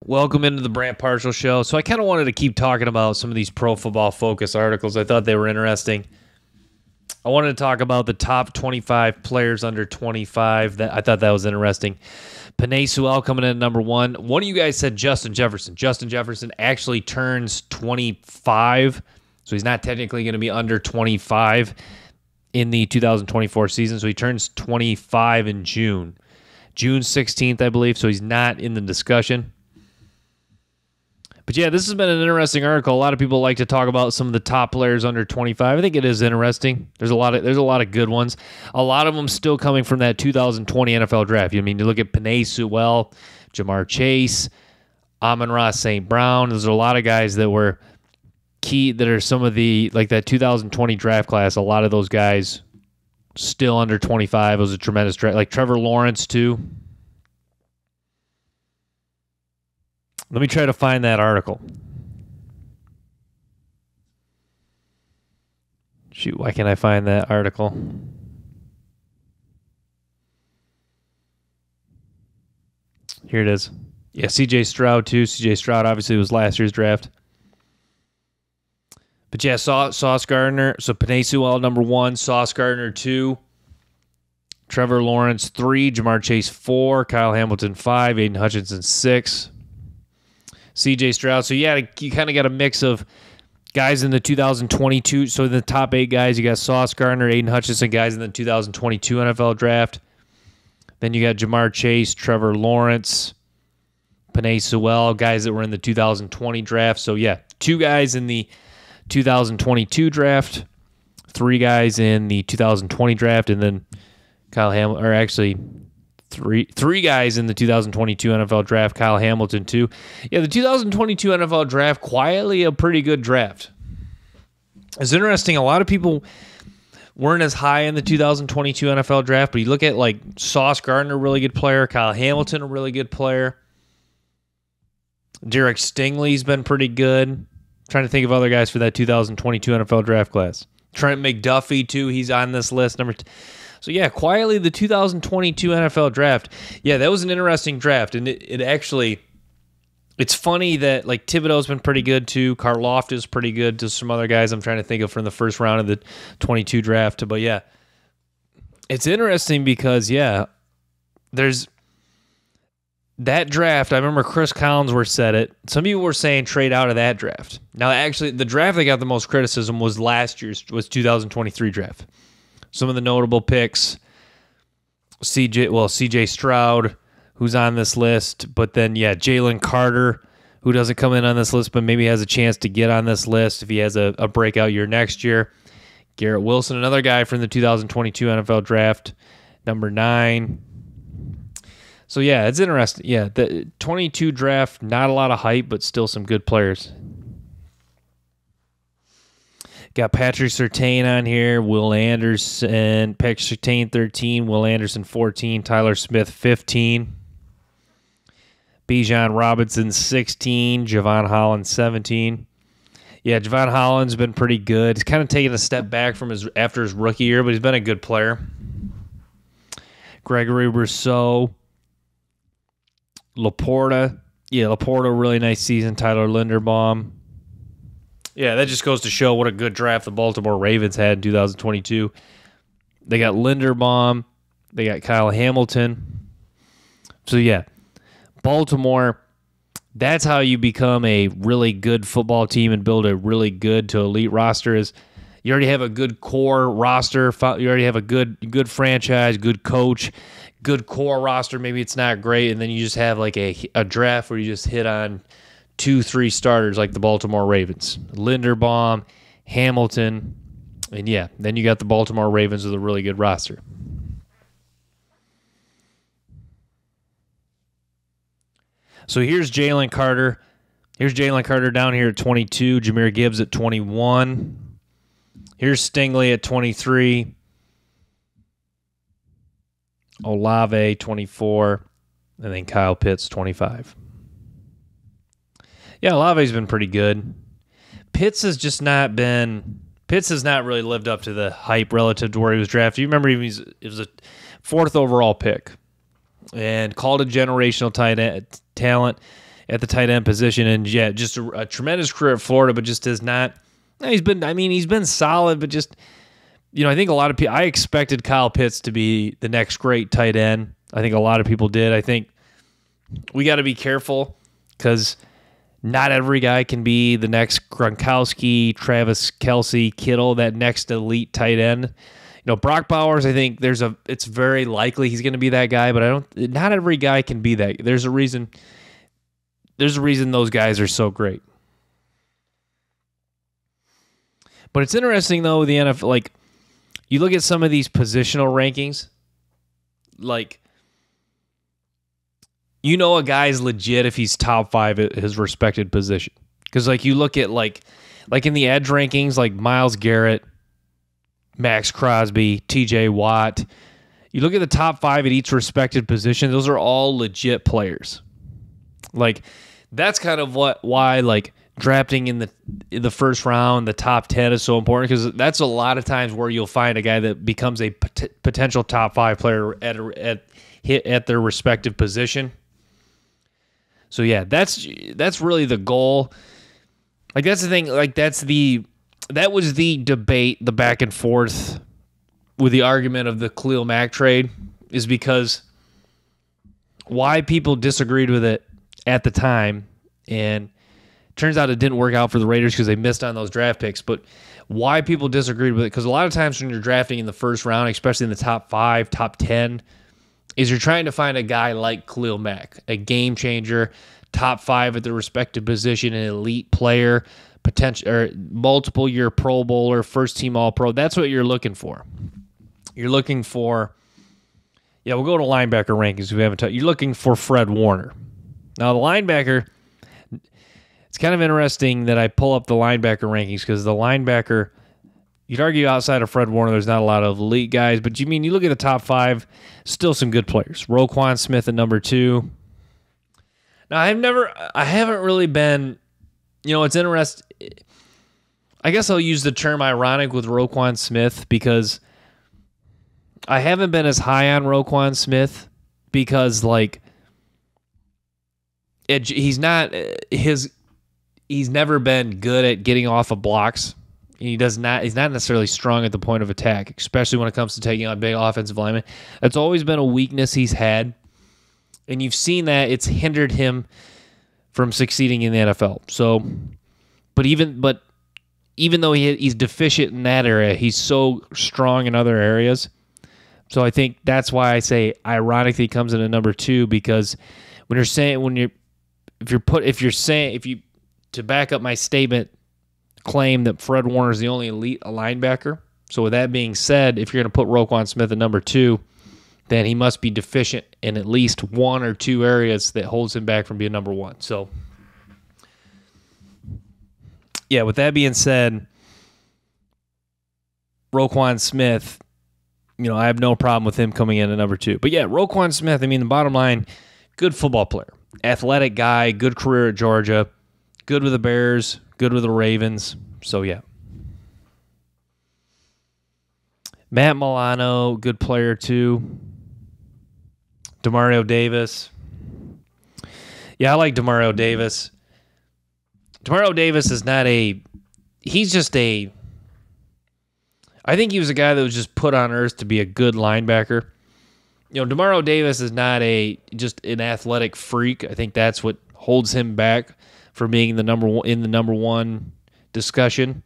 Welcome into the Brant Partial Show. So I kind of wanted to keep talking about some of these Pro Football Focus articles. I thought they were interesting. I wanted to talk about the top 25 players under 25. I thought that was interesting. Penei Sewell coming in at number one. One of you guys said Justin Jefferson. Justin Jefferson actually turns 25, so he's not technically going to be under 25 in the 2024 season. So he turns 25 in June 16th, I believe. So he's not in the discussion. But yeah, this has been an interesting article. A lot of people like to talk about some of the top players under 25. I think it is interesting. There's a lot of good ones. A lot of them still coming from that 2020 NFL draft. You look at Penei Sewell, Jamar Chase, Amon-Ra St. Brown. There's a lot of guys that were key that are some of the, like that 2020 draft class. A lot of those guys still under 25. It was a tremendous draft. Like Trevor Lawrence too. Let me try to find that article. Shoot, why can't I find that article? Here it is. Yeah, C.J. Stroud too. C.J. Stroud obviously was last year's draft. But yeah, Sauce Gardner. So Penei Sewell, number one. Sauce Gardner, 2. Trevor Lawrence, 3. Jamar Chase, 4. Kyle Hamilton, 5. Aiden Hutchinson, 6. C.J. Stroud. So, yeah, you kind of got a mix of guys in the 2022. So, in the top 8 guys, you got Sauce Gardner, Aiden Hutchinson, guys in the 2022 NFL draft. Then you got Jamar Chase, Trevor Lawrence, Penei Sewell, guys that were in the 2020 draft. So, yeah, 2 guys in the 2022 draft, 3 guys in the 2020 draft, and then Kyle Hamilton, or actually three guys in the 2022 NFL draft, Kyle Hamilton too. Yeah, the 2022 NFL draft, quietly a pretty good draft. It's interesting. A lot of people weren't as high in the 2022 NFL draft, but you look at like Sauce Gardner, a really good player, Kyle Hamilton, a really good player. Derek Stingley's been pretty good. Trying to think of other guys for that 2022 NFL draft class. Trent McDuffie too, he's on this list. So, yeah, quietly the 2022 NFL draft. Yeah, that was an interesting draft. And it actually, it's funny that, like, Thibodeau's been pretty good, too. Karloff is pretty good to some other guys I'm trying to think of from the first round of the 22 draft. But, yeah, it's interesting because, yeah, there's that draft. I remember Chris Collinsworth said it. Some people were saying trade out of that draft. Now, actually, the draft that got the most criticism was last year's, was 2023 draft. Some of the notable picks, C.J. Stroud, who's on this list, but then, yeah, Jalen Carter, who doesn't come in on this list, but maybe has a chance to get on this list if he has a breakout year next year. Garrett Wilson, another guy from the 2022 NFL draft, number 9. So, yeah, it's interesting. Yeah, the 22 draft, not a lot of hype, but still some good players. Got Patrick Surtain on here, Will Anderson, Patrick Surtain 13, Will Anderson 14, Tyler Smith 15, Bijan Robinson 16, Javon Holland 17. Yeah, Javon Holland's been pretty good. He's kind of taken a step back from after his rookie year, but he's been a good player. Gregory Rousseau, Laporta. Yeah, Laporta, really nice season. Tyler Linderbaum. Yeah, that just goes to show what a good draft the Baltimore Ravens had in 2022. They got Linderbaum. They got Kyle Hamilton. So, yeah, Baltimore, that's how you become a really good football team and build a really good to elite roster is you already have a good core roster. You already have a good franchise, good coach, good core roster. Maybe it's not great, and then you just have like a draft where you just hit on 2-3 starters like the Baltimore Ravens. Linderbaum, Hamilton, and yeah, then you got the Baltimore Ravens with a really good roster. So here's Jalen Carter. Here's Jalen Carter down here at 22. Jahmyr Gibbs at 21. Here's Stingley at 23. Olave, 24. And then Kyle Pitts, 25. Yeah, Olave's been pretty good. Pitts has not really lived up to the hype relative to where he was drafted. You remember it was a 4th overall pick and called a generational talent. at the tight end position. And yeah, just a tremendous career at Florida, but just does not. He's been solid, but just, I think a lot of people, I expected Kyle Pitts to be the next great tight end. I think a lot of people did. I think we got to be careful because not every guy can be the next Gronkowski, Travis Kelce, Kittle, that next elite tight end. Brock Bowers, I think it's very likely he's going to be that guy, but not every guy can be that. There's a reason those guys are so great. But it's interesting though, the NFL, like you look at some of these positional rankings, like a guy's legit if he's top 5 at his respected position. Because like you look at like in the edge rankings, like Myles Garrett, Max Crosby, TJ Watt. You look at the top 5 at each respected position, those are all legit players. Like that's kind of why like drafting in the first round, the top 10 is so important, because that's a lot of times where you'll find a guy that becomes a potential top 5 player at their respective position. So yeah, that's really the goal. Like that's the thing. Like that was the debate, the back and forth with the argument of the Khalil Mack trade, is because why people disagreed with it at the time, and turns out it didn't work out for the Raiders because they missed on those draft picks. But why people disagreed with it, because a lot of times when you're drafting in the first round, especially in the top 5, top 10, is you're trying to find a guy like Khalil Mack, a game changer, top 5 at the respective position, an elite player, potential or multiple year Pro Bowler, first team All Pro. That's what you're looking for. You're looking for, we'll go to linebacker rankings. We haven't. You're looking for Fred Warner. Now the linebacker, it's kind of interesting that I pull up the linebacker rankings, because the linebacker, you'd argue outside of Fred Warner, there's not a lot of elite guys, but you look at the top 5, still some good players. Roquan Smith at number 2. Now I haven't really been, it's interesting. I guess I'll use the term ironic with Roquan Smith, because I haven't been as high on Roquan Smith, because like he's never been good at getting off of blocks. He's not necessarily strong at the point of attack, especially when it comes to taking on big offensive linemen. That's always been a weakness he's had, and you've seen that it's hindered him from succeeding in the NFL. So, but even though he's deficient in that area, he's so strong in other areas. So I think that's why I say ironically he comes in at number 2, because to back up my statement, claim that Fred Warner is the only elite linebacker. So with that being said, if you're going to put Roquan Smith at number 2, then he must be deficient in at least one or two areas that holds him back from being number 1. So yeah, with that being said, Roquan Smith, I have no problem with him coming in at number 2. But yeah, Roquan Smith, the bottom line, good football player, athletic guy, good career at Georgia, good with the Bears, good with the Ravens. So, yeah. Matt Milano, good player too. Demario Davis. Yeah, I like Demario Davis. Demario Davis is not he's just I think he was a guy that was just put on earth to be a good linebacker. Demario Davis is not just an athletic freak. I think that's what holds him back for being the number 1 discussion.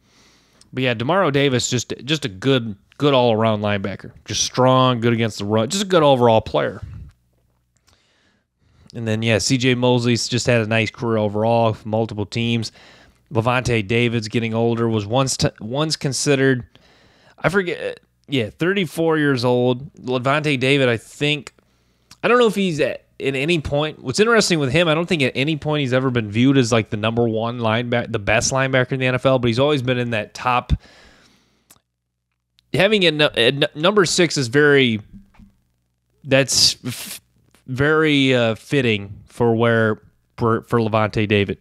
But yeah, Demario Davis just a good all around linebacker, just strong, good against the run, just a good overall player. And then yeah, C.J. Mosley's just had a nice career overall, multiple teams. Levante David's getting older, was once considered, I forget, 34 years old. Levante David, I don't know if he's at any point. What's interesting with him, I don't think at any point he's ever been viewed as like the number 1 linebacker, the best linebacker in the NFL, but he's always been in that top. Having it number 6 is very fitting for Levante David,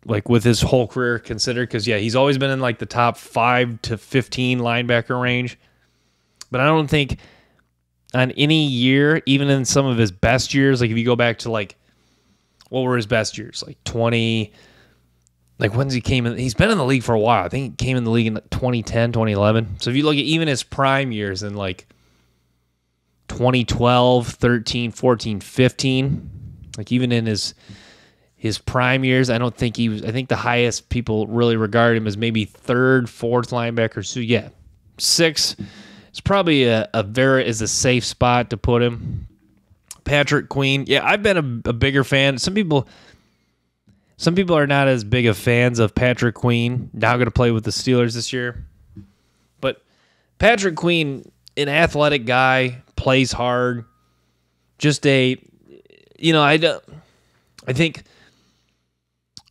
like with his whole career considered, because yeah, he's always been in like the top 5 to 15 linebacker range. But I don't think on any year, even in some of his best years, like if you go back to like what were his best years? Like 20, like when's he came in? He's been in the league for a while. I think he came in the league in 2010, 2011. So if you look at even his prime years in like 2012, 13, 14, 15, like even in his prime years, I don't think he was, I think the highest people really regard him as maybe third, fourth linebacker. So yeah, 6 is probably is a safe spot to put him. Patrick Queen, yeah, I've been a bigger fan. Some people are not as big of fans of Patrick Queen. Now going to play with the Steelers this year. But Patrick Queen, an athletic guy, plays hard. Just I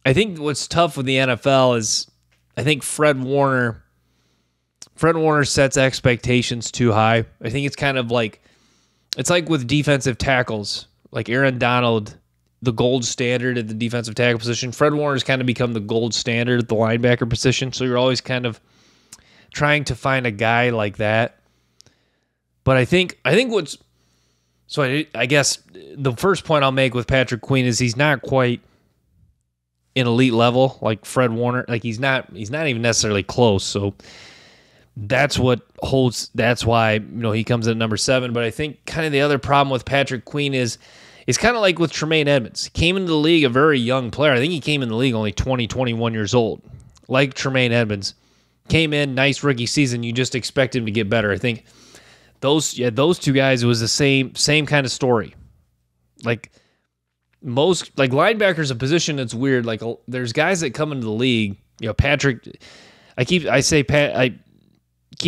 think what's tough with the NFL is I think Fred Warner sets expectations too high. I think it's kind of like, it's like with defensive tackles, like Aaron Donald, the gold standard at the defensive tackle position. Fred Warner's kind of become the gold standard at the linebacker position. So you're always kind of trying to find a guy like that. But I guess the first point I'll make with Patrick Queen is he's not quite an elite level like Fred Warner. Like he's not even necessarily close. So that's why he comes in at number 7. But I think kind of the other problem with Patrick Queen is kind of like with Tremaine Edmunds. He came into the league a very young player. I think he came in the league only 20, 21 years old. Like Tremaine Edmunds. Came in, nice rookie season. You just expect him to get better. I think those two guys, it was the same kind of story. Like most, like linebackers, a position that's weird. Like there's guys that come into the league. Patrick. I keep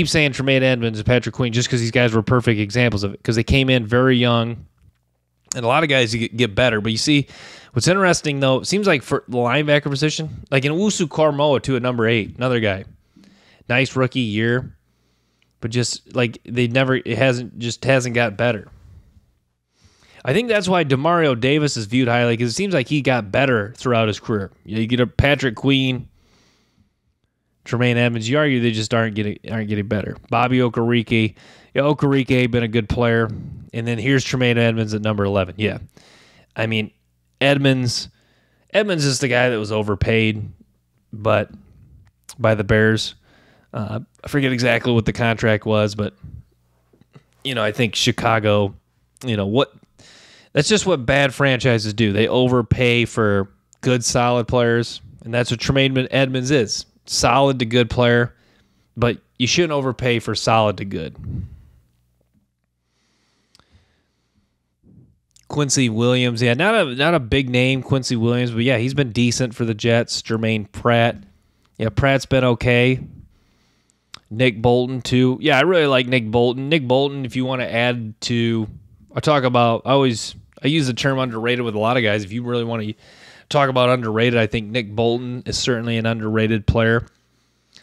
saying Tremaine Edmunds and Patrick Queen just because these guys were perfect examples of it because they came in very young, and a lot of guys get better. But you see, what's interesting though, it seems like for the linebacker position, like in Owusu Karamoah too at number 8, another guy, nice rookie year, but just like it hasn't got better. I think that's why Demario Davis is viewed highly because it seems like he got better throughout his career. You get a Patrick Queen, Tremaine Edmunds, you argue they just aren't getting better. Bobby Okereke. Yeah, Okereke been a good player. And then here's Tremaine Edmunds at number 11. Yeah. I mean, Edmunds is the guy that was overpaid by the Bears. I forget exactly what the contract was, but I think Chicago, that's just what bad franchises do. They overpay for good, solid players, and that's what Tremaine Edmunds is. Solid to good player, but you shouldn't overpay for solid to good. Quincy Williams, yeah, not a big name, Quincy Williams, but yeah, he's been decent for the Jets. Jermaine Pratt, yeah, Pratt's been okay. Nick Bolton too, yeah, I really like Nick Bolton. Nick Bolton, if you want to add to, I use the term underrated with a lot of guys. If you really want to talk about underrated, I think Nick Bolton is certainly an underrated player.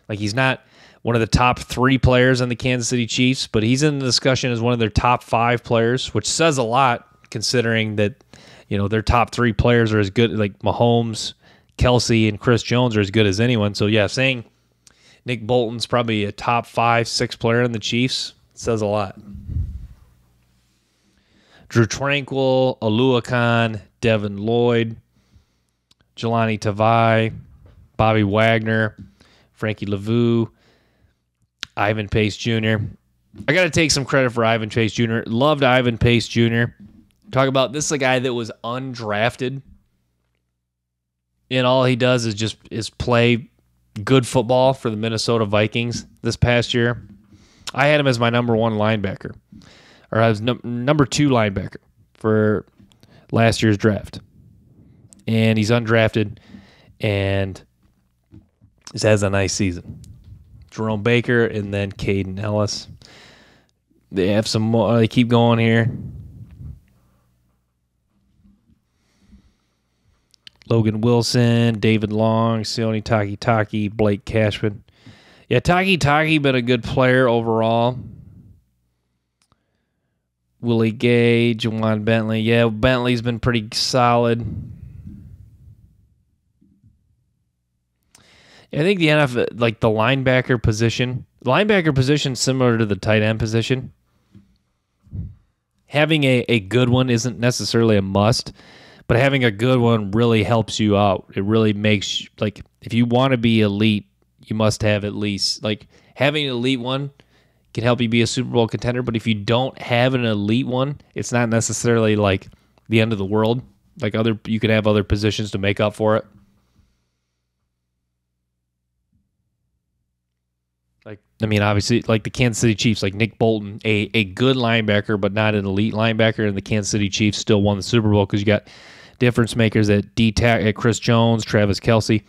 Like he's not one of the top 3 players on the Kansas City Chiefs, but he's in the discussion as one of their top 5 players, which says a lot considering that their top 3 players are as good, like Mahomes, Kelsey, and Chris Jones are as good as anyone. So yeah, saying Nick Bolton's probably a top 5, 6 player in the Chiefs says a lot. Drew Tranquill, Oluokun, Devin Lloyd, Jelani Tavai, Bobby Wagner, Frankie Lavu, Ivan Pace Jr. I got to take some credit for Ivan Pace Jr. Loved Ivan Pace Jr. Talk about this is a guy that was undrafted, and all he does is play good football for the Minnesota Vikings this past year. I had him as my number 1 linebacker, or I was number 2 linebacker for last year's draft. And he's undrafted, and he has a nice season. Jerome Baker, and then Caden Ellis. They have some more. They keep going here. Logan Wilson, David Long, Sione Takitaki, Blake Cashman. Yeah, Takitaki been a good player overall. Willie Gay, Jawan Bentley. Yeah, Bentley's been pretty solid. I think the NFL, like the linebacker position, similar to the tight end position. Having a good one isn't necessarily a must, But having a good one really helps you out. It really makes, like, if you want to be elite, you must have at least, like, having an elite one can help you be a Super Bowl contender. But if you don't have an elite one, it's not necessarily like the end of the world. Like, you could have other positions to make up for it. Like, I mean, obviously, like the Kansas City Chiefs, like Nick Bolton, a good linebacker, but not an elite linebacker, and the Kansas City Chiefs still won the Super Bowl because you got difference makers at at Chris Jones, Travis Kelce.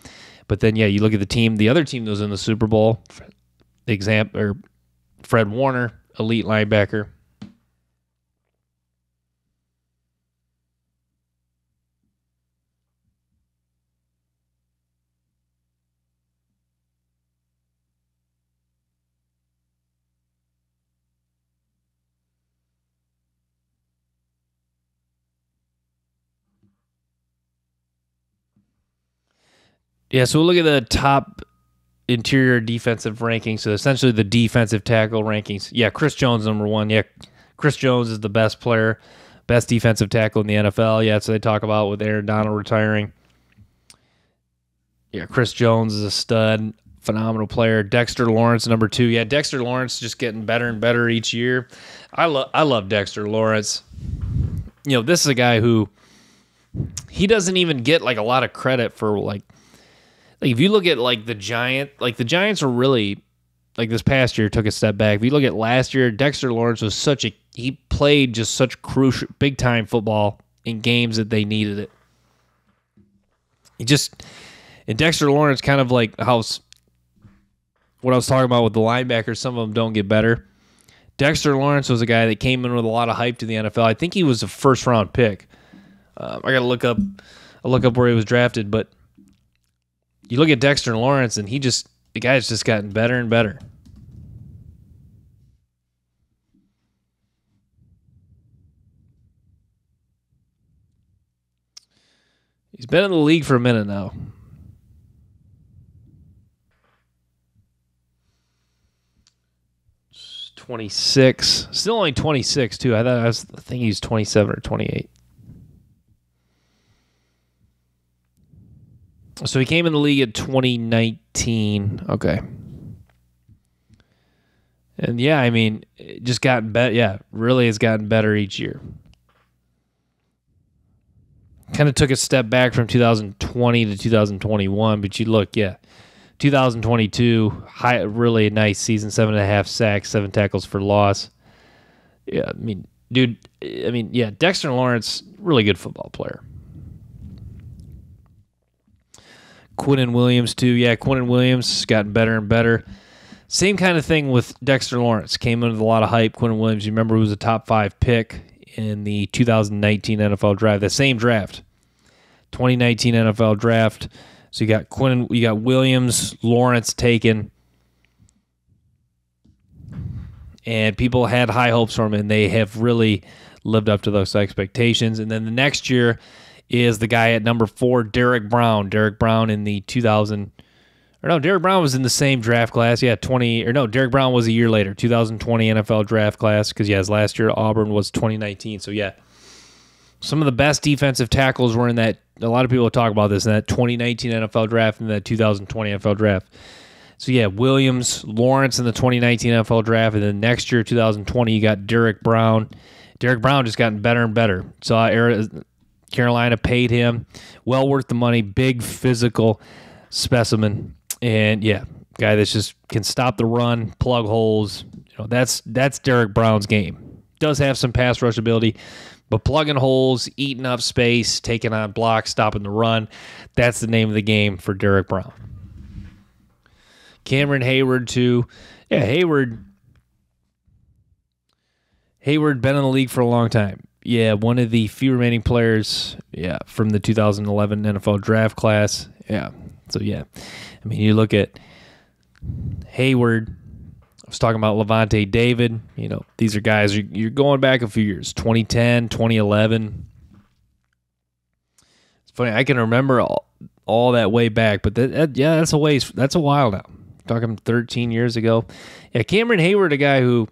But then, yeah, you look at the other team that was in the Super Bowl, Fred Warner, elite linebacker. Yeah, so we'll look at the top interior defensive rankings. So essentially the defensive tackle rankings. Yeah, Chris Jones, number one. Yeah, Chris Jones is the best player, best defensive tackle in the NFL. Yeah, so they talk about with Aaron Donald retiring. Yeah, Chris Jones is a stud, phenomenal player. Dexter Lawrence, number two. Yeah, Dexter Lawrence just getting better and better each year. I love Dexter Lawrence. You know, this is a guy who he doesn't even get like a lot of credit for like if you look at like the Giants are really like this past year took a step back. If you look at last year, Dexter Lawrence was he played just such crucial big time football in games that they needed it. And Dexter Lawrence kind of like what I was talking about with the linebackers, some of them don't get better. Dexter Lawrence was a guy that came in with a lot of hype to the NFL. I think he was a first round pick. I got to look up where he was drafted, but you look at Dexter Lawrence, and the guy's just gotten better and better. He's been in the league for a minute now. It's 26. Still only 26, too. I think he's 27 or 28. So he came in the league in 2019. Okay. And yeah, I mean, it just gotten better. Yeah, really has gotten better each year. Kind of took a step back from 2020 to 2021, but you look, yeah, 2022, really a nice season, 7.5 sacks, 7 tackles for loss. Yeah, yeah, Dexter Lawrence, really good football player. Quinnen Williams, too. Yeah, Quinnen Williams has gotten better and better. Same kind of thing with Dexter Lawrence. Came in with a lot of hype. Quinnen Williams, you remember, was a top 5 pick in the 2019 NFL draft. The same draft. 2019 NFL draft. So you got Williams, Lawrence taken. And people had high hopes for him, and they have really lived up to those expectations. And then the next year is the guy at number 4, Derek Brown. Derek Brown in the Derek Brown was in the same draft class. Yeah, Derek Brown was a year later, 2020 NFL draft class, because, his last year at Auburn was 2019. So, yeah, some of the best defensive tackles were in that. A lot of people talk about this in that 2019 NFL draft and that 2020 NFL draft. So, yeah, Williams, Lawrence in the 2019 NFL draft, and then next year, 2020, you got Derek Brown. Derek Brown just gotten better and better. So, Carolina paid him. Well worth the money. Big physical specimen. And, yeah, guy that just can stop the run, plug holes. That's Derek Brown's game. Does have some pass rush ability, but plugging holes, eating up space, taking on blocks, stopping the run, that's the name of the game for Derek Brown. Cameron Hayward, too. Yeah, Hayward been in the league for a long time. Yeah, one of the few remaining players, from the 2011 NFL draft class. Yeah, so yeah. I mean, you look at Hayward. I was talking about Levante David. These are guys, you're going back a few years, 2010, 2011. It's funny, I can remember all that way back, but that's a while now. Talking 13 years ago. Yeah, Cameron Hayward, a guy who,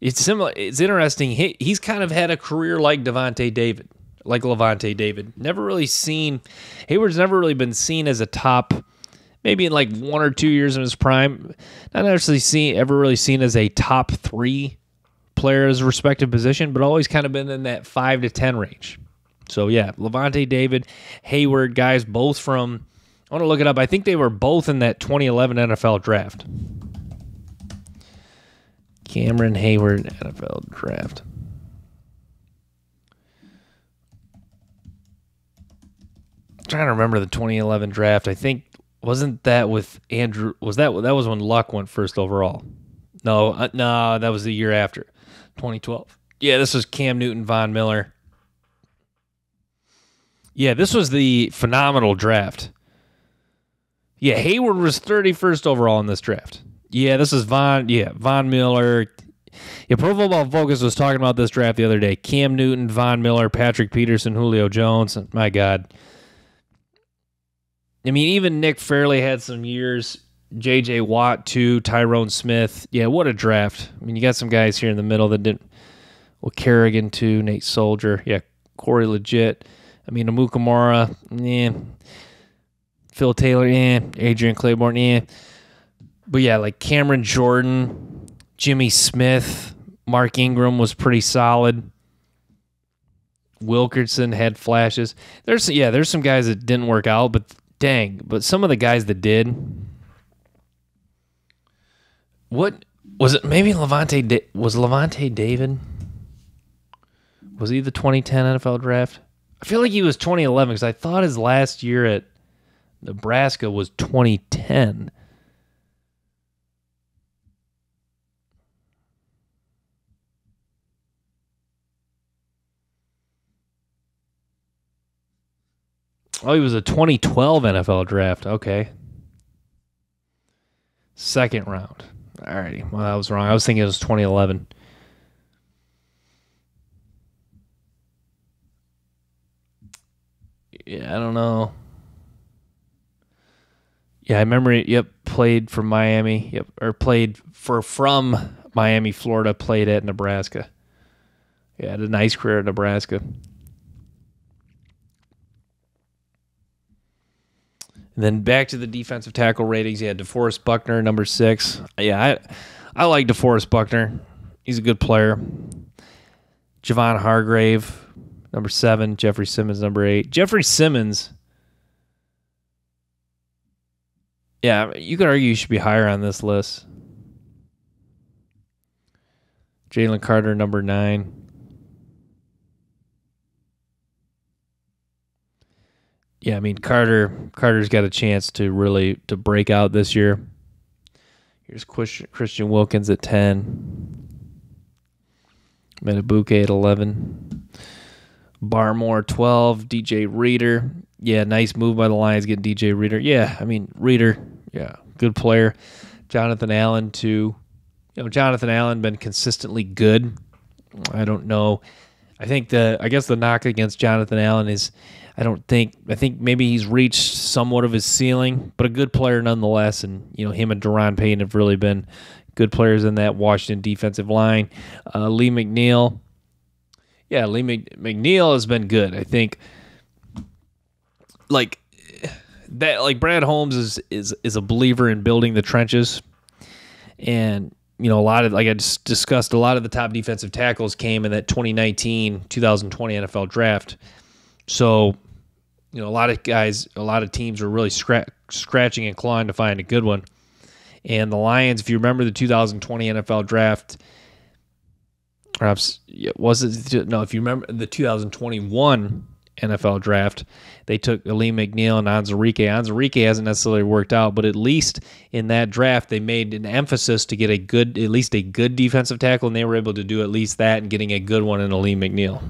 it's similar. It's interesting. He's kind of had a career like Levante David. like Levante David. Hayward's never really been seen as a top, maybe in like 1 or 2 years in his prime, not necessarily ever really seen as a top 3 player at his respective position, but always kind of been in that 5 to 10 range. So yeah, Levante David, Hayward, guys both from, I want to look it up, I think they were both in that 2011 NFL draft. Cameron Hayward NFL draft. I'm trying to remember the 2011 draft. I think, wasn't that with Andrew? That was when Luck went first overall? No, that was the year after, 2012. Yeah, this was Cam Newton, Von Miller. Yeah, this was the phenomenal draft. Yeah, Hayward was 31st overall in this draft. Yeah, this is Von Miller. Yeah, Pro Football Focus was talking about this draft the other day. Cam Newton, Von Miller, Patrick Peterson, Julio Jones. My God. I mean, even Nick Fairley had some years. J.J. Watt, too. Tyrone Smith. Yeah, what a draft. I mean, you got some guys here in the middle that didn't. Well, Kerrigan, too. Nate Soldier. Yeah, Corey Legit. I mean, Amukamara. Yeah. Phil Taylor. Yeah. Adrian Claiborne. Yeah. But yeah, like Cameron Jordan, Jimmy Smith, Mark Ingram was pretty solid. Wilkerson had flashes. There's some guys that didn't work out, but but some of the guys that did. What was it? Maybe Levante David? Was he the 2010 NFL draft? I feel like he was 2011 because I thought his last year at Nebraska was 2010. Oh, he was a 2012 NFL draft. Okay. Second round. Alrighty. Well, I was wrong. I was thinking it was 2011. Yeah, I don't know. Yeah, I remember. Yep, played for Miami. Yep, or played from Miami, Florida. Played at Nebraska. Yeah, had a nice career at Nebraska. And then back to the defensive tackle ratings. Yeah, DeForest Buckner, number 6. Yeah, I like DeForest Buckner. He's a good player. Javon Hargrave, number 7. Jeffrey Simmons, number 8. Jeffrey Simmons, yeah, you could argue he should be higher on this list. Jalen Carter, number 9. Yeah, I mean, Carter's got a chance to really break out this year. Here's Christian Wilkins at 10. Metabuke at 11. Barmore, 12. DJ Reader. Yeah, nice move by the Lions getting DJ Reader. Yeah, I mean, Reader, yeah, good player. Jonathan Allen, too. Jonathan Allen been consistently good. I don't know. I guess the knock against Jonathan Allen is I think maybe he's reached somewhat of his ceiling, but a good player nonetheless. And, him and Deron Payne have really been good players in that Washington defensive line. Lee McNeil. Yeah, Lee McNeil has been good. I think like Brad Holmes is a believer in building the trenches. And, a lot of, like I just discussed, a lot of the top defensive tackles came in that 2019-2020 NFL draft. So, a lot of teams were really scratching and clawing to find a good one. And the Lions, if you remember the 2020 NFL draft, perhaps if you remember the 2021 NFL draft, they took Aleem McNeil and Anzarike. Anzarike hasn't necessarily worked out, but at least in that draft, they made an emphasis to get at least a good defensive tackle, and they were able to do at least that and getting a good one in Aleem McNeil.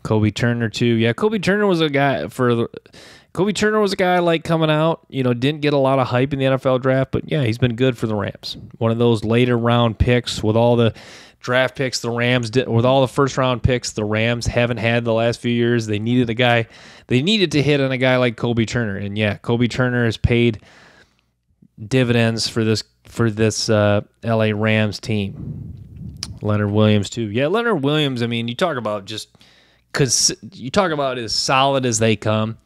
Kobe Turner too. Yeah, Kobe Turner was a guy I like coming out. Didn't get a lot of hype in the NFL draft, but yeah, he's been good for the Rams. One of those later round picks with all the draft picks the Rams did, with all the first round picks the Rams haven't had the last few years. They needed to hit on a guy like Kobe Turner, and yeah, Kobe Turner has paid dividends for this LA Rams team. Leonard Williams too. Yeah, Leonard Williams. I mean, you talk about just because you talk about as solid as they come.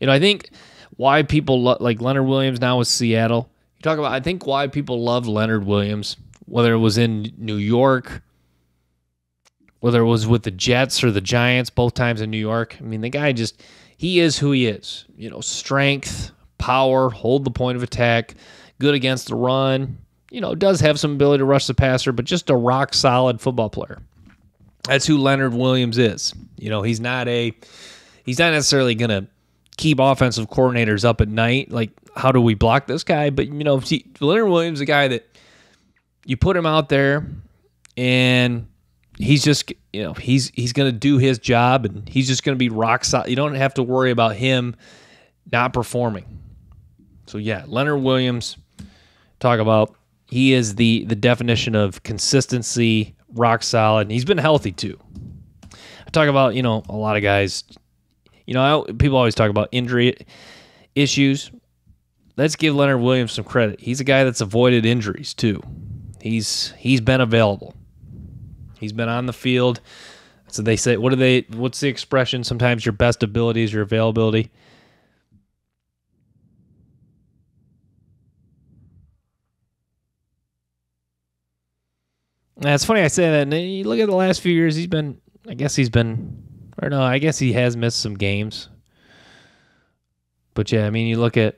I think why people like Leonard Williams now with Seattle. You talk about, I think why people love Leonard Williams, whether it was in New York, whether it was with the Jets or the Giants, both times in New York. I mean, the guy he is who he is. Strength, power, hold the point of attack, good against the run. Does have some ability to rush the passer, but just a rock solid football player. That's who Leonard Williams is. He's not necessarily going to keep offensive coordinators up at night. Like, how do we block this guy? But, Leonard Williams is a guy that you put him out there and he's just, he's going to do his job and he's just going to be rock solid. You don't have to worry about him not performing. So, yeah, Leonard Williams, talk about, he is the definition of consistency, rock solid, and he's been healthy too. I talk about, a lot of guys, people always talk about injury issues. Let's give Leonard Williams some credit. He's a guy that's avoided injuries too. He's been available. He's been on the field. So they say, what's the expression? Sometimes your best ability is your availability. Now, it's funny I say that, and you look at the last few years, I guess he has missed some games. But yeah, you look at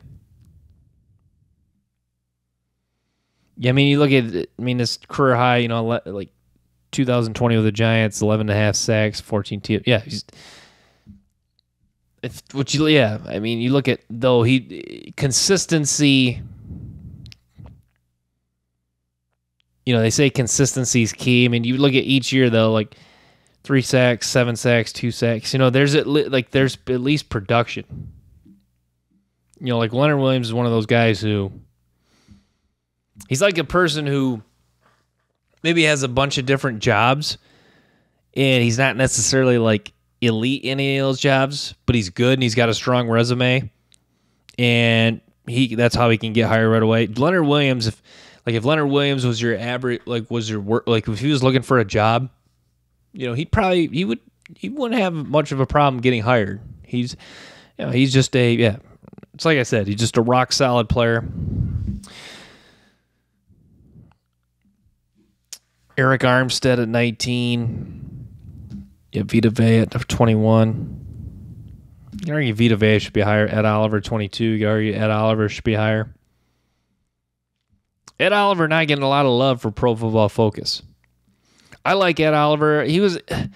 his career high, like 2020 with the Giants, 11.5 sacks, 14 TFLs. Yeah, you look at, though, consistency. They say consistency is key. You look at each year, though, like 3 sacks, 7 sacks, 2 sacks. There's at least production. Like Leonard Williams is one of those guys who, he's like a person who maybe has a bunch of different jobs, and he's not necessarily like elite in any of those jobs, but he's good and he's got a strong resume, and that's how he can get hired right away. Leonard Williams, if Leonard Williams was your average, if he was looking for a job, he wouldn't have much of a problem getting hired. He's just it's like I said, he's just a rock solid player. Eric Armstead at 19. Yeah, Vita Vea at 21. You can argue Vita Vea should be higher. Ed Oliver, 22. You can argue Ed Oliver should be higher. Ed Oliver not getting a lot of love for Pro Football Focus. I like Ed Oliver. He was an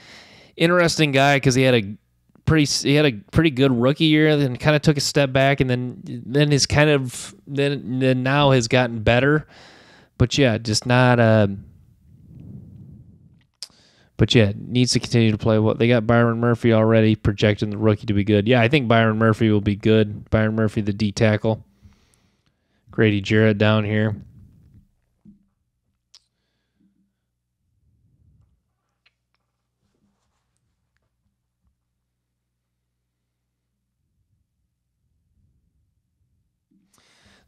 interesting guy because he had a pretty good rookie year, then kind of took a step back, and then his then now has gotten better. But yeah, just not But yeah, needs to continue to play well. They got Byron Murphy already projecting the rookie to be good. Yeah, I think Byron Murphy will be good. Byron Murphy, the D tackle. Grady Jarrett down here.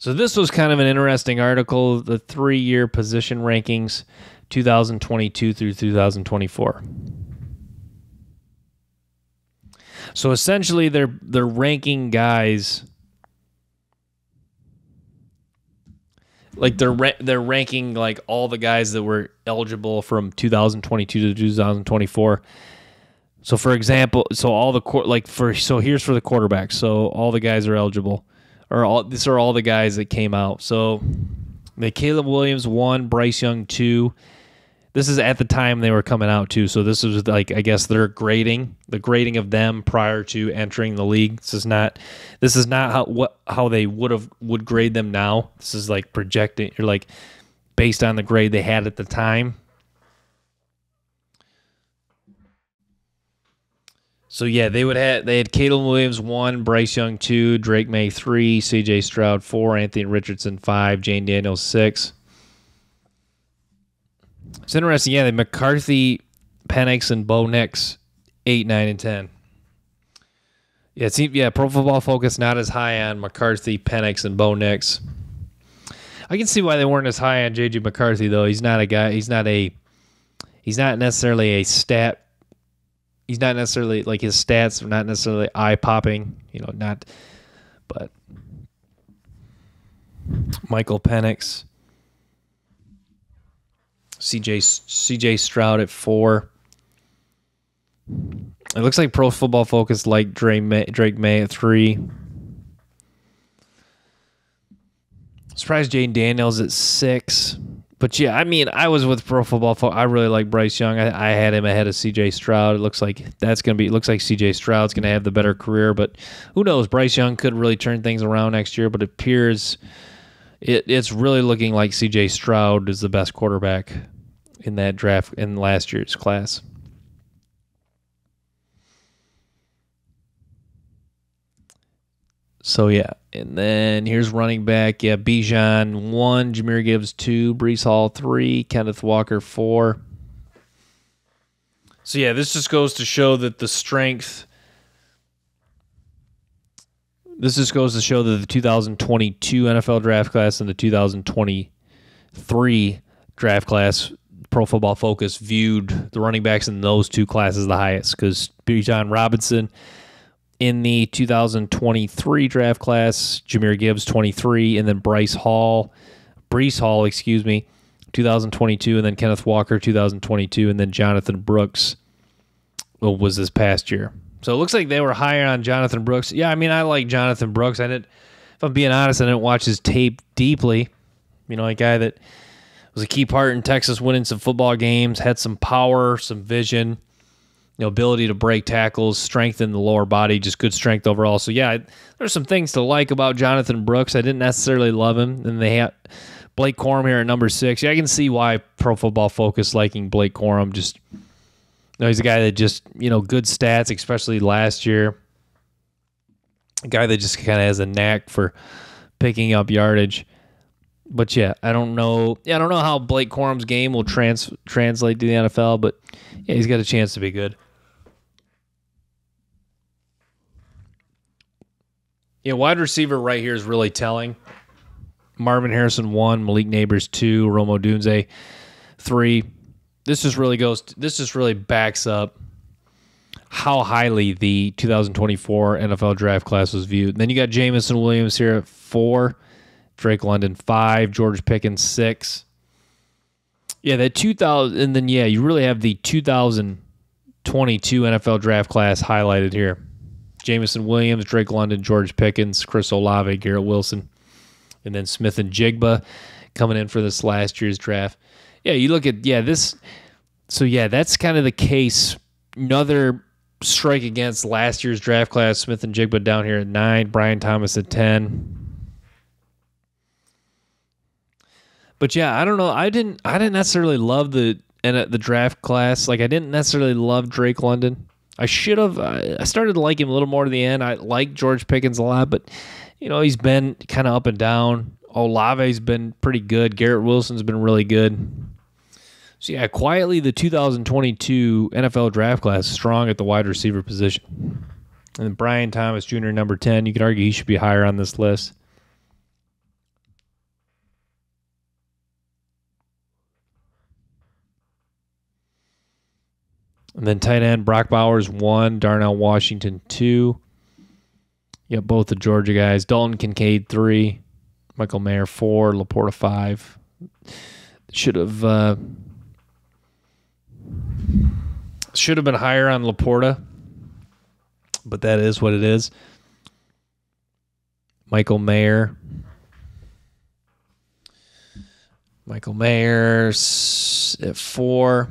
So this was kind of an interesting article, the 3-year position rankings, 2022 through 2024. So essentially they're ranking guys like they're ranking like all the guys that were eligible from 2022 to 2024. So for example, here's for the quarterbacks. So all the guys are eligible. These are all the guys that came out. So Caleb Williams 1, Bryce Young 2. This is at the time they were coming out too. So this was like, I guess the grading of them prior to entering the league. This is not how they would grade them now. This is like projecting or like based on the grade they had at the time. So yeah, they had Caleb Williams 1, Bryce Young 2, Drake May 3, CJ Stroud 4, Anthony Richardson 5, Jane Daniels 6. It's interesting, yeah, they McCarthy, Penix, and Bo Nix 8, 9, and 10. Yeah, it seems, Pro Football Focus not as high on McCarthy, Penix, and Bo Nix. I can see why they weren't as high on JJ McCarthy though. He's not necessarily a stat he's not necessarily like his stats are not necessarily eye popping, but Michael Penix, CJ Stroud at 4. It looks like Pro Football Focus like Drake May at 3. Surprised Jaden Daniels at 6. But yeah, I mean, I was with Pro Football Focus. I really like Bryce Young. I had him ahead of CJ Stroud. It looks like CJ Stroud's gonna have the better career, but who knows? Bryce Young could really turn things around next year, but it appears it's really looking like CJ Stroud is the best quarterback in that draft in last year's class. So, yeah. And then here's running back. Yeah, Bijan 1, Jahmyr Gibbs 2, Breece Hall 3, Kenneth Walker 4. So, yeah, this just goes to show that the strength. This just goes to show that the 2022 NFL draft class and the 2023 draft class, Pro Football Focus viewed the running backs in those two classes the highest, because Bijan Robinson in the 2023 draft class, Jahmyr Gibbs 23, and then Breece Hall, 2022, and then Kenneth Walker 2022, and then Jonathan Brooks was this past year. So it looks like they were higher on Jonathan Brooks. Yeah, I mean, I like Jonathan Brooks. If I'm being honest, I didn't watch his tape deeply. A guy that was a key part in Texas winning some football games, had some power, some vision, ability to break tackles, strength in the lower body, just good strength overall. So, yeah, there's some things to like about Jonathan Brooks. I didn't necessarily love him. And they had Blake Corum here at number 6. Yeah, I can see why Pro Football Focus liking Blake Corum. Just, he's a guy that just, good stats, especially last year. A guy that just kind of has a knack for picking up yardage. But, yeah, I don't know. I don't know how Blake Corum's game will translate to the NFL, but, yeah, he's got a chance to be good. Yeah, wide receiver right here is really telling. Marvin Harrison 1, Malik Neighbors 2, Rome Odunze 3. This just really backs up how highly the 2024 NFL draft class was viewed. And then you got Jamison Williams here at 4, Drake London 5, George Pickens 6. Yeah, that 2000, and then you really have the 2022 NFL draft class highlighted here. Jamison Williams, Drake London, George Pickens, Chris Olave, Garrett Wilson, and then Smith and Jigba coming in for this last year's draft. Yeah, you look at this. So that's kind of the case. Another strike against last year's draft class. Smith and Jigba down here at 9, Brian Thomas at 10. But I don't know. I didn't necessarily love the draft class. Like, I didn't necessarily love Drake London. I should have. I started to like him a little more to the end. I like George Pickens a lot, but he's been kind of up and down. Olave's been pretty good. Garrett Wilson's been really good. So quietly the 2022 NFL draft class strong at the wide receiver position. And Brian Thomas Jr. number 10. You could argue he should be higher on this list. And then tight end, Brock Bowers 1, Darnell Washington 2. You got both the Georgia guys. Dalton Kincaid 3, Michael Mayer 4, Laporta 5. Should have been higher on Laporta, but that is what it is. Michael Mayer at 4.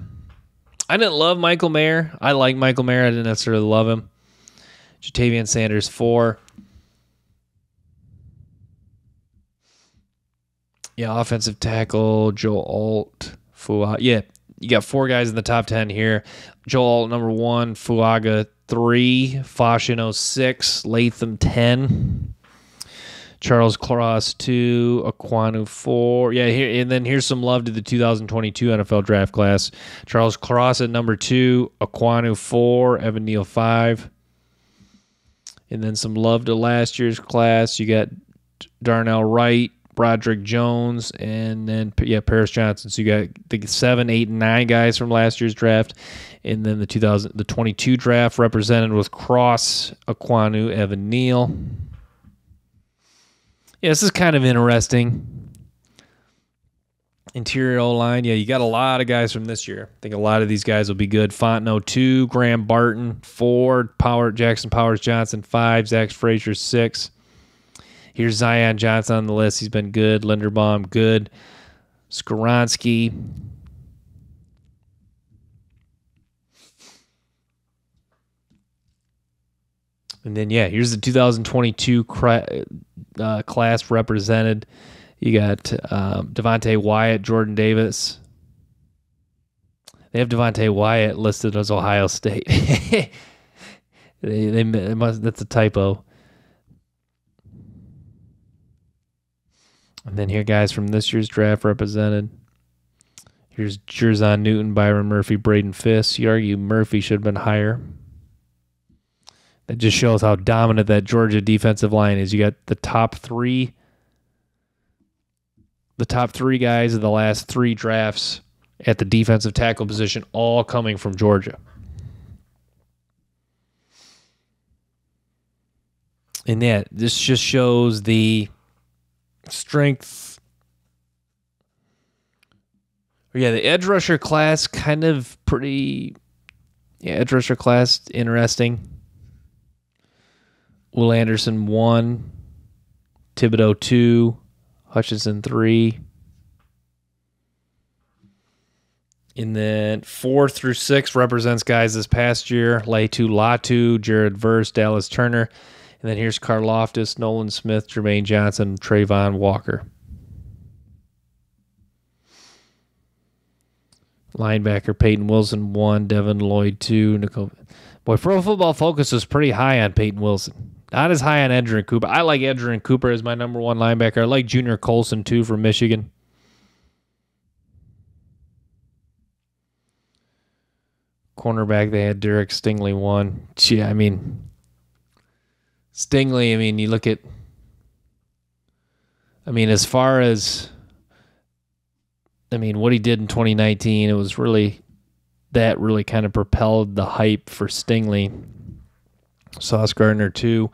I didn't love Michael Mayer. I like Michael Mayer. I didn't necessarily love him. Jatavian Sanders 4. Yeah, offensive tackle, Joe Alt, Fuaga. Yeah, you got 4 guys in the top 10 here. Joe Alt, number 1, Fuaga 3, Fashino 6, Latham 10, Charles Cross 2, Aquanu 4. Yeah, and then here's some love to the 2022 NFL draft class. Charles Cross at number 2, Aquanu 4, Evan Neal 5. And then some love to last year's class. You got Darnell Wright, Broderick Jones, and then Paris Johnson. So you got the 7, 8, and 9 guys from last year's draft, and then the 22 draft represented with Cross, Aquanu, Evan Neal. Yeah, this is kind of interesting. Interior O-line, yeah, you got a lot of guys from this year. I think a lot of these guys will be good. Fontenot 2, Graham Barton 4, Jackson Powers Johnson 5, Zach Frazier 6. Here's Zion Johnson on the list. He's been good. Linderbaum, good. Skoronski. And then, here's the 2022 class represented. You got Devontae Wyatt, Jordan Davis. They have Devontae Wyatt listed as Ohio State. That's a typo. And then here, guys from this year's draft represented. Here's Jerzon Newton, Byron Murphy, Braden Fisk. You argue Murphy should have been higher. That just shows how dominant that Georgia defensive line is. You got the top three guys of the last 3 drafts at the defensive tackle position, all coming from Georgia. And this just shows the strength. The edge rusher class kind of pretty. Yeah, edge rusher class interesting. Will Anderson 1, Thibodeau 2, Hutchinson 3. And then 4 through 6 represents guys this past year. Laitu Latu, Jared Verse, Dallas Turner. And then here's Karloftis, Nolan Smith, Jermaine Johnson, Trayvon Walker. Linebacker Peyton Wilson 1, Devin Lloyd 2, Nicole. Boy, Pro Football Focus is pretty high on Peyton Wilson. Not as high on Edgerrin Cooper. I like Edgerrin Cooper as my number 1 linebacker. I like Junior Colson, too, from Michigan. Cornerback, they had Derek Stingley 1. Yeah, Stingley, you look at... as far as... what he did in 2019, it was really... That really kind of propelled the hype for Stingley. Sauce Gardner 2.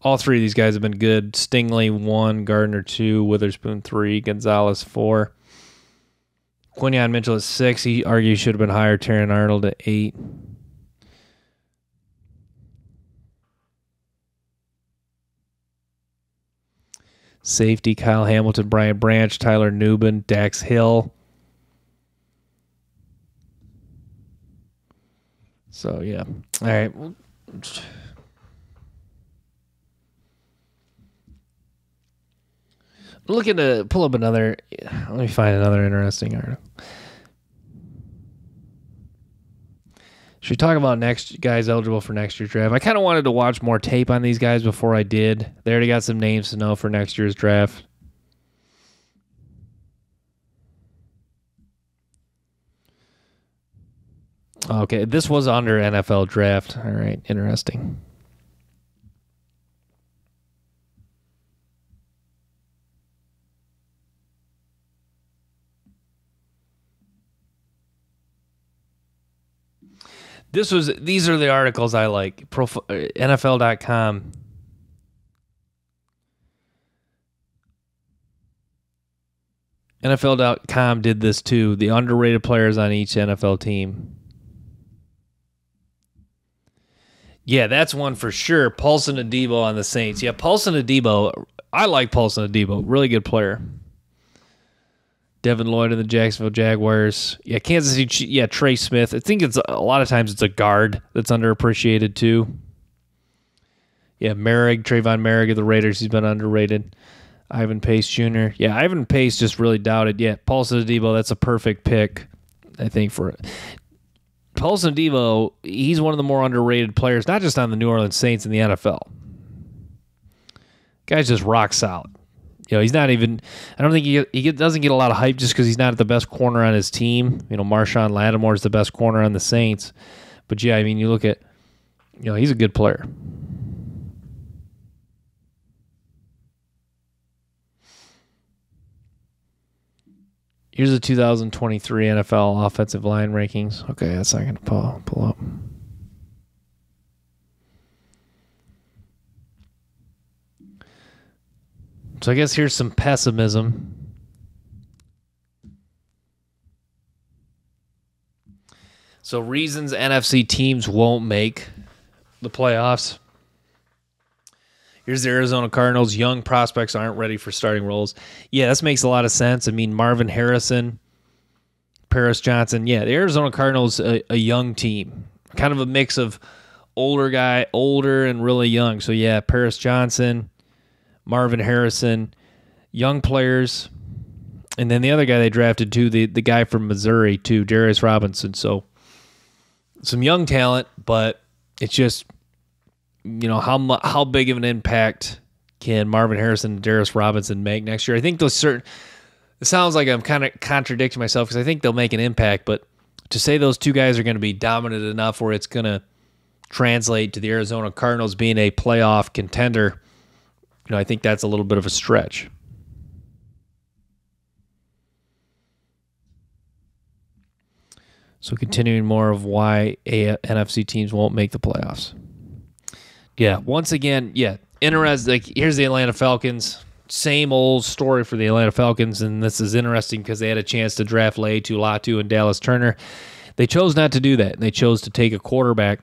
All 3 of these guys have been good. Stingley 1, Gardner 2, Witherspoon 3, Gonzalez 4. Quinyon Mitchell at 6. He argues should have been higher. Terran Arnold at 8. Safety, Kyle Hamilton, Brian Branch, Tyler Newbin, Dax Hill. So, yeah. All right. Looking to pull up another. Let me find another interesting article. Should we talk about next guys eligible for next year's draft? I kind of wanted to watch more tape on these guys before I did. They already got some names to know for next year's draft. Okay, this was under NFL draft. All right, interesting. These are the articles I like. NFL.com. NFL.com did this too. The underrated players on each NFL team. Yeah, that's one for sure. Paulson Adebo on the Saints. Yeah, Paulson Adebo. I like Paulson Adebo. Really good player. Devin Lloyd in the Jacksonville Jaguars. Yeah, Kansas City. Yeah, Trey Smith. I think it's a lot of times it's a guard that's underappreciated too. Yeah, Trayvon Merrick of the Raiders. He's been underrated. Ivan Pace Jr. Yeah, Ivan Pace just really doubted. Yeah, Paulson Adebo. That's a perfect pick, I think, for it. Paulson Adebo, he's one of the more underrated players, not just on the New Orleans Saints in the NFL. Guy's just rock solid. He's not even. I don't think he doesn't get a lot of hype just because he's not the best corner on his team. Marshawn Lattimore is the best corner on the Saints, but yeah, you look at, he's a good player. Here's the 2023 NFL offensive line rankings. Okay, that's not going to pull up. So I guess here's some pessimism. So reasons NFC teams won't make the playoffs. Here's the Arizona Cardinals. Young prospects aren't ready for starting roles. Yeah, this makes a lot of sense. I mean, Marvin Harrison, Paris Johnson. Yeah, the Arizona Cardinals, a young team. Kind of a mix of older and really young. So, yeah, Paris Johnson, Marvin Harrison, young players. And then the other guy they drafted, too, the guy from Missouri, too, Darius Robinson. So, some young talent, but it's just, you know, how big of an impact can Marvin Harrison and Darius Robinson make next year? I think it sounds like I'm kind of contradicting myself because I think they'll make an impact, but to say those two guys are going to be dominant enough where it's going to translate to the Arizona Cardinals being a playoff contender, you know, I think that's a little bit of a stretch. So continuing more of why NFC teams won't make the playoffs. Yeah, once again, interesting. Like, here's the Atlanta Falcons. Same old story for the Atlanta Falcons, and this is interesting because they had a chance to draft Laiatu Latu and Dallas Turner. They chose not to do that, and they chose to take a quarterback.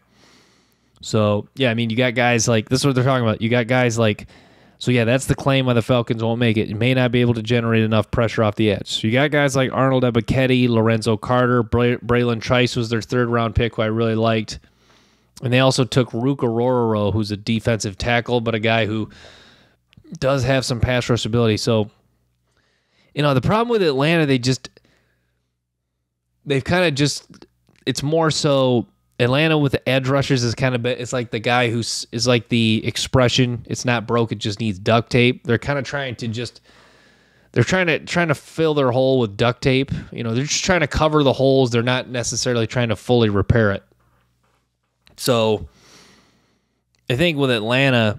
So, yeah, I mean, you got guys like, this is what they're talking about. You got guys like, so yeah, that's the claim why the Falcons won't make it. You may not be able to generate enough pressure off the edge. So you got guys like Arnold Ebiketie, Lorenzo Carter, Braylon Trice was their third-round pick, who I really liked. And they also took Rook Orororo, who's a defensive tackle, but a guy who does have some pass rush ability. So, you know, the problem with Atlanta, it's more so Atlanta with the edge rushers is kind of, it's like the guy is like the expression, it's not broke, it just needs duct tape. They're kind of trying to fill their hole with duct tape. You know, they're just trying to cover the holes. They're not necessarily trying to fully repair it. So I think with Atlanta,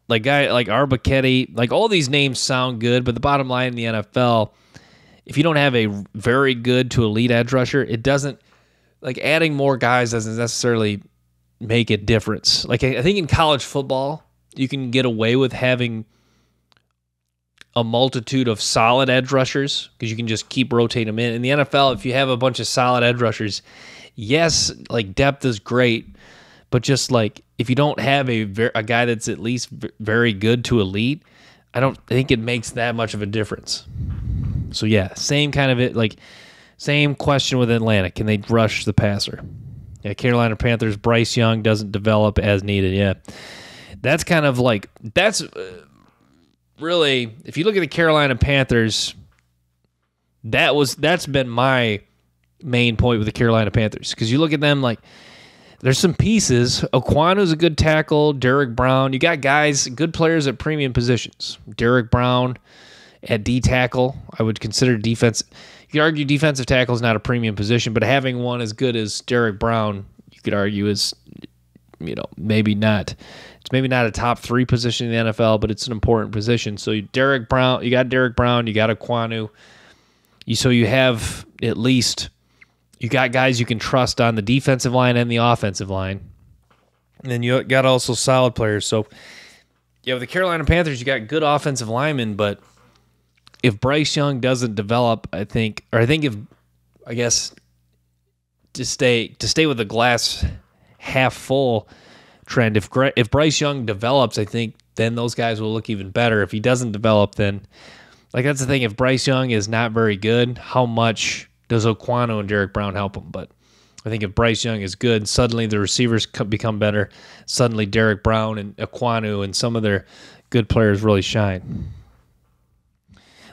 like Arbiketti, like all these names sound good, but the bottom line in the NFL, if you don't have a very good to elite edge rusher, it doesn't, like, adding more guys doesn't necessarily make a difference. Like, I think in college football, you can get away with having a multitude of solid edge rushers because you can just keep rotating them in. In the NFL, if you have a bunch of solid edge rushers, yes, like, depth is great, but just like, if you don't have a guy that's at least very good to elite, I don't think it makes that much of a difference. So yeah, same kind of same question with Atlanta. Can they rush the passer? Yeah, Carolina Panthers, Bryce Young doesn't develop as needed. Yeah, that's kind of like, that's really, if you look at the Carolina Panthers, that's been my main point with the Carolina Panthers, because you look at them, like, there's some pieces. Okwanu's a good tackle. Derek Brown. You got guys, good players at premium positions. Derek Brown at D tackle, I would consider defense. You could argue defensive tackle is not a premium position, but having one as good as Derek Brown, you could argue is, you know, maybe not. It's maybe not a top 3 position in the NFL, but it's an important position. So you got Derek Brown, you got Okwanu. So you have at least, you got guys you can trust on the defensive line and the offensive line. And then you got also solid players. So, yeah, with the Carolina Panthers, you got good offensive linemen, but if Bryce Young doesn't develop, to stay with the glass half full trend, if Bryce Young develops, I think then those guys will look even better. If he doesn't develop, then, like, that's the thing. If Bryce Young is not very good, how much does Okwanu and Derek Brown help him? But I think if Bryce Young is good, suddenly the receivers become better. Suddenly Derek Brown and Okwanu and some of their good players really shine.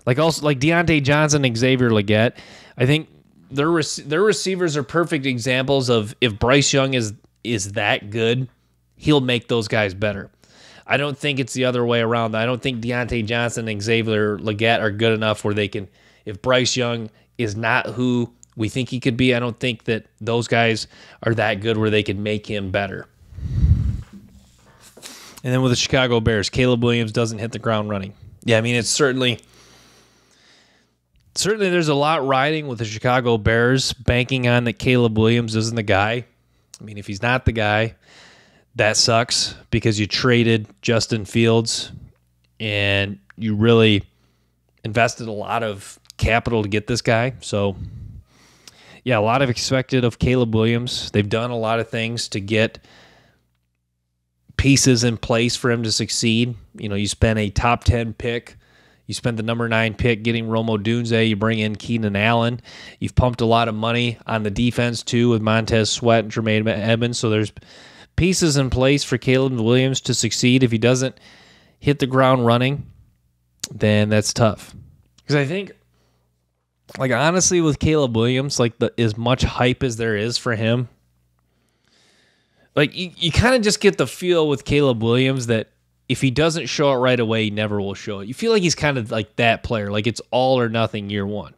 Like Deontay Johnson and Xavier Legette, I think their receivers are perfect examples of, if Bryce Young is that good, he'll make those guys better. I don't think it's the other way around. I don't think Deontay Johnson and Xavier Legette are good enough where they can, if Bryce Young is not who we think he could be, I don't think that those guys are that good where they can make him better. And then with the Chicago Bears, Caleb Williams doesn't hit the ground running. Yeah, I mean, it's certainly, certainly there's a lot riding with the Chicago Bears, banking on that Caleb Williams isn't the guy. I mean, if he's not the guy, that sucks because you traded Justin Fields and you really invested a lot of capital to get this guy. So, yeah, a lot of expected of Caleb Williams. They've done a lot of things to get pieces in place for him to succeed. You know, you spend a top 10 pick. You spent the number 9 pick getting Romo Dunze. You bring in Keenan Allen. You've pumped a lot of money on the defense, too, with Montez Sweat and Jermaine Edmonds. So there's pieces in place for Caleb Williams to succeed. If he doesn't hit the ground running, then that's tough. Because I think, like, honestly, with Caleb Williams, like, as much hype as there is for him, like, you kind of just get the feel with Caleb Williams that if he doesn't show it right away, he never will show it. You feel like he's kind of like that player, like it's all or nothing year one.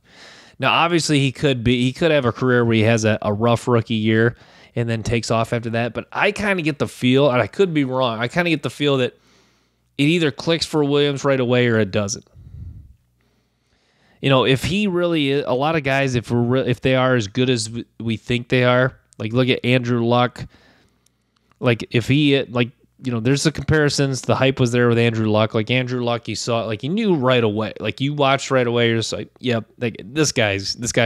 Now, obviously, he could have a career where he has a rough rookie year and then takes off after that. But I kind of get the feel, and I could be wrong, I kind of get the feel that it either clicks for Williams right away or it doesn't. You know, if he really is, a lot of guys, if they are as good as we think they are, like look at Andrew Luck. Like if he, like, you know, there's the comparisons. The hype was there with Andrew Luck. Like Andrew Luck, you saw it, like you knew right away. Like you watched right away. You're just like, yep, like this guy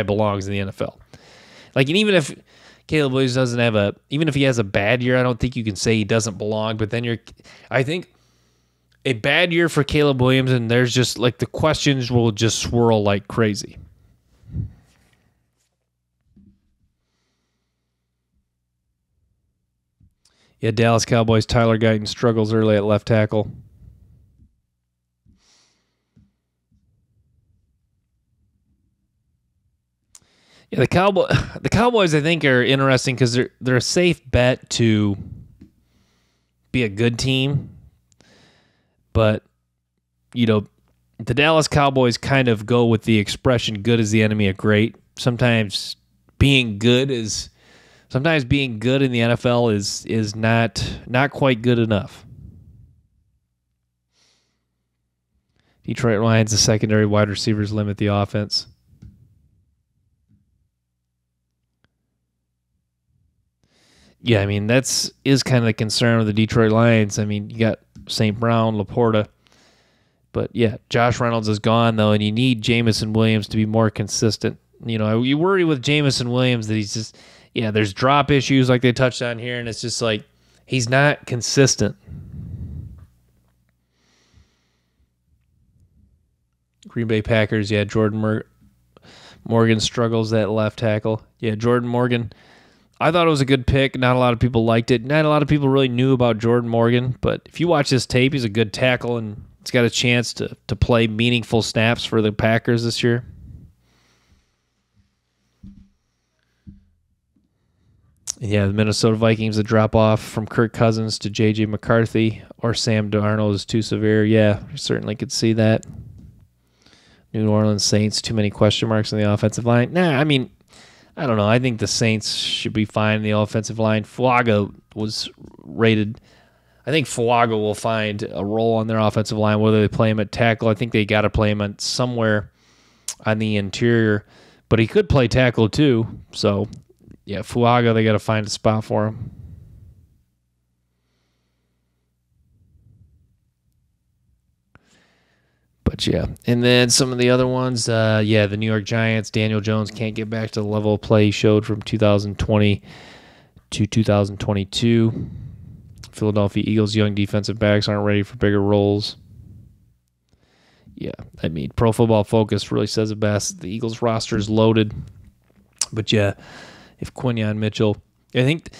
belongs in the NFL. Like, and even if Caleb Williams even if he has a bad year, I don't think you can say he doesn't belong. But then I think a bad year for Caleb Williams, and there's just like the questions will just swirl like crazy. Yeah, Dallas Cowboys, Tyler Guyton struggles early at left tackle. Yeah, the Cowboys I think are interesting because they're a safe bet to be a good team. But, you know, the Dallas Cowboys kind of go with the expression good is the enemy of great. Sometimes being good in the NFL is not quite good enough. Detroit Lions, the secondary wide receivers limit the offense. Yeah, I mean, is kind of the concern with the Detroit Lions. I mean, you got St. Brown, Laporta. But, yeah, Josh Reynolds is gone, though, and you need Jameson Williams to be more consistent. You know, you worry with Jameson Williams that he's just, yeah, there's drop issues like they touched on here, and it's just like he's not consistent. Green Bay Packers, yeah, Jordan Morgan struggles at left tackle. Yeah, Jordan Morgan, I thought it was a good pick. Not a lot of people liked it. Not a lot of people really knew about Jordan Morgan, but if you watch this tape, he's a good tackle, and he's got a chance to play meaningful snaps for the Packers this year. Yeah, the Minnesota Vikings, a drop off from Kirk Cousins to J.J. McCarthy or Sam Darnold is too severe. Yeah, certainly could see that. New Orleans Saints, too many question marks on the offensive line. Nah, I mean, I don't know. I think the Saints should be fine in the offensive line. Fuaga was rated. I think Fuaga will find a role on their offensive line, whether they play him at tackle. I think they got to play him at somewhere on the interior, but he could play tackle too. So, yeah, Fuaga, they got to find a spot for him. But, yeah. And then some of the other ones, the New York Giants, Daniel Jones can't get back to the level of play he showed from 2020 to 2022. Philadelphia Eagles young defensive backs aren't ready for bigger roles. Yeah, I mean, Pro Football Focus really says it best. The Eagles roster is loaded. But, yeah, if Quinyon Mitchell, I think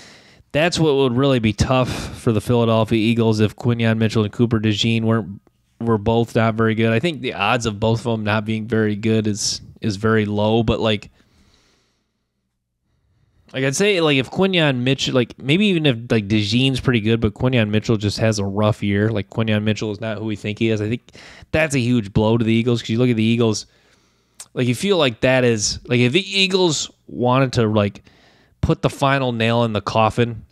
that's what would really be tough for the Philadelphia Eagles if Quinyon Mitchell and Cooper DeJean were both not very good. I think the odds of both of them not being very good is very low, but like I'd say like if Quinyon Mitchell, like maybe even if like DeJean's pretty good, but Quinyon Mitchell just has a rough year. Like Quinyon Mitchell is not who we think he is. I think that's a huge blow to the Eagles because you look at the Eagles, like you feel like that is like if the Eagles wanted to like put the final nail in the coffin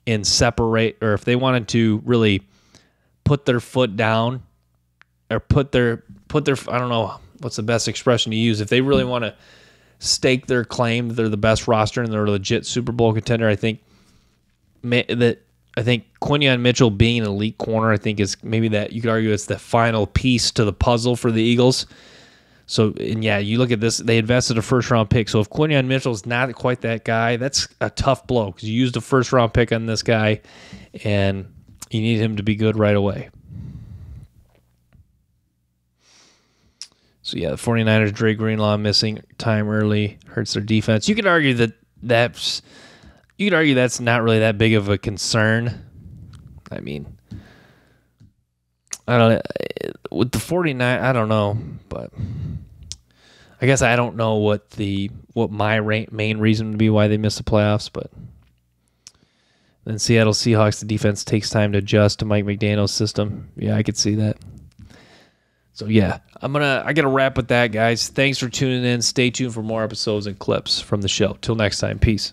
and separate, or if they wanted to really put their foot down or put their I don't know what's the best expression to use? If they really want to stake their claim that they're the best roster and they're a legit Super Bowl contender, I think Quinyon Mitchell being an elite corner, I think is maybe that you could argue it's the final piece to the puzzle for the Eagles. So, and yeah, you look at this, they invested a first-round pick. So if Quinyon Mitchell's not quite that guy, that's a tough blow because you used a first-round pick on this guy, and you need him to be good right away. So, yeah, the 49ers, Dre Greenlaw missing time early, hurts their defense. You could argue that's not really that big of a concern. I mean, I don't know. With the 49, I don't know, but I guess I don't know what my main reason would be why they missed the playoffs, but then Seattle Seahawks, the defense takes time to adjust to Mike McDaniel's system. Yeah, I could see that. So yeah, I gotta wrap with that, guys. Thanks for tuning in. Stay tuned for more episodes and clips from the show. Till next time, peace.